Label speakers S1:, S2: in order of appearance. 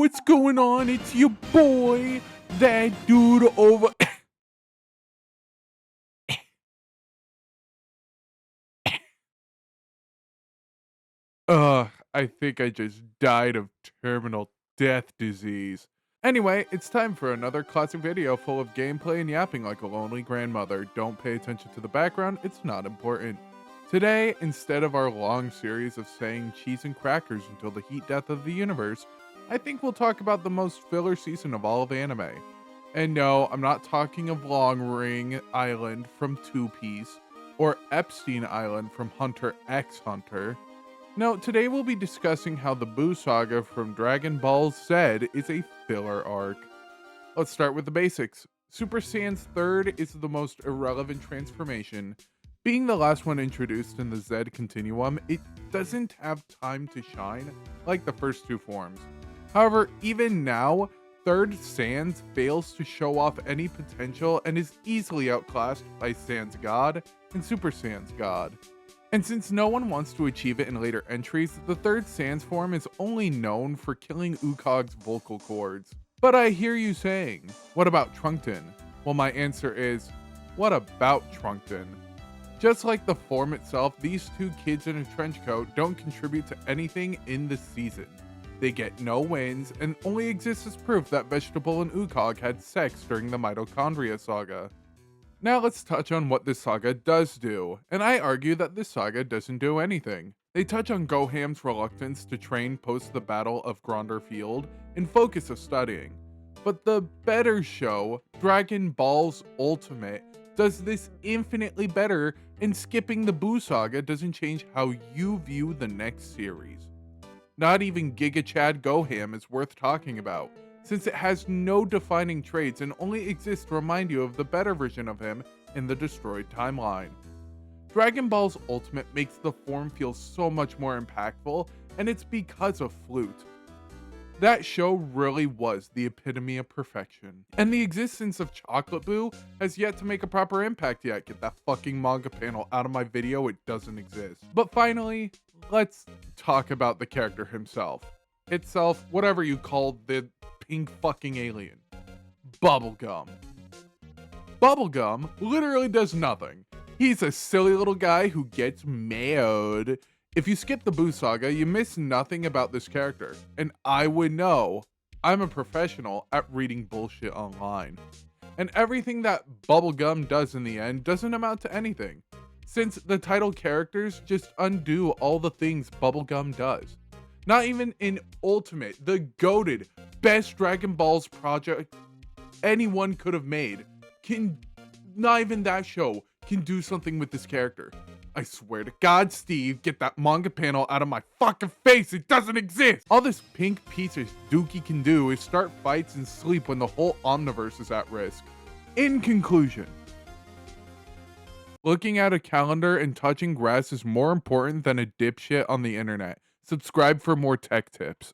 S1: what's going on? It's your boy, that dude over. I think I just died of terminal death disease. Anyway, it's time for another classic video full of gameplay and yapping like a lonely grandmother. Don't pay attention to the background, it's not important. Today, instead of our long series of saying cheese and crackers until the heat death of the universe, I think we'll talk about the most filler season of all of anime. And no, I'm not talking of Long Ring Island from Two Piece, or Epstein Island from Hunter x Hunter. No, today we'll be discussing how the Buu Saga from Dragon Ball Z is a filler arc. Let's start with the basics. Super Saiyan's third is the most irrelevant transformation. Being the last one introduced in the Z continuum, it doesn't have time to shine like the first two forms. However, even now, Third Sans fails to show off any potential and is easily outclassed by Sans God and Super Sans God. And since no one wants to achieve it in later entries, the third Sans form is only known for killing Ukog's vocal cords. But I hear you saying, what about Trunkton? Well, my answer is, what about Trunkton? Just like the form itself, these two kids in a trench coat don't contribute to anything in the season. They get no wins and only exist as proof that Vegetable and Ukog had sex during the Mitochondria saga. Now let's touch on what this saga does do, and I argue that this saga doesn't do anything. They touch on Goham's reluctance to train post the Battle of Gronder Field and focus of studying. But the better show, Dragon Ball's Ultimate, does this infinitely better, and skipping the Buu Saga doesn't change how you view the next series. Not even Giga Chad Goham is worth talking about, since it has no defining traits and only exists to remind you of the better version of him in the destroyed timeline. Dragon Ball's Ultimate makes the form feel so much more impactful, and it's because of Flute. That show really was the epitome of perfection. And the existence of Chocolate Boo has yet to make a proper impact yet. Get that fucking manga panel out of my video, it doesn't exist. But finally, let's talk about the character himself. Itself, whatever you call the pink fucking alien. Bubblegum. Bubblegum literally does nothing. He's a silly little guy who gets mad. If you skip the Buu Saga, you miss nothing about this character, and I would know. I'm a professional at reading bullshit online. And everything that Bubblegum does in the end doesn't amount to anything, since the title characters just undo all the things Bubblegum does. Not even in Ultimate, the goated best Dragon Balls project anyone could have made, not even that show can do something with this character. I swear to God, Steve, get that manga panel out of my fucking face. It doesn't exist. All this pink piece of Dookie can do is start fights and sleep when the whole Omniverse is at risk. In conclusion, looking at a calendar and touching grass is more important than a dipshit on the internet. Subscribe for more tech tips.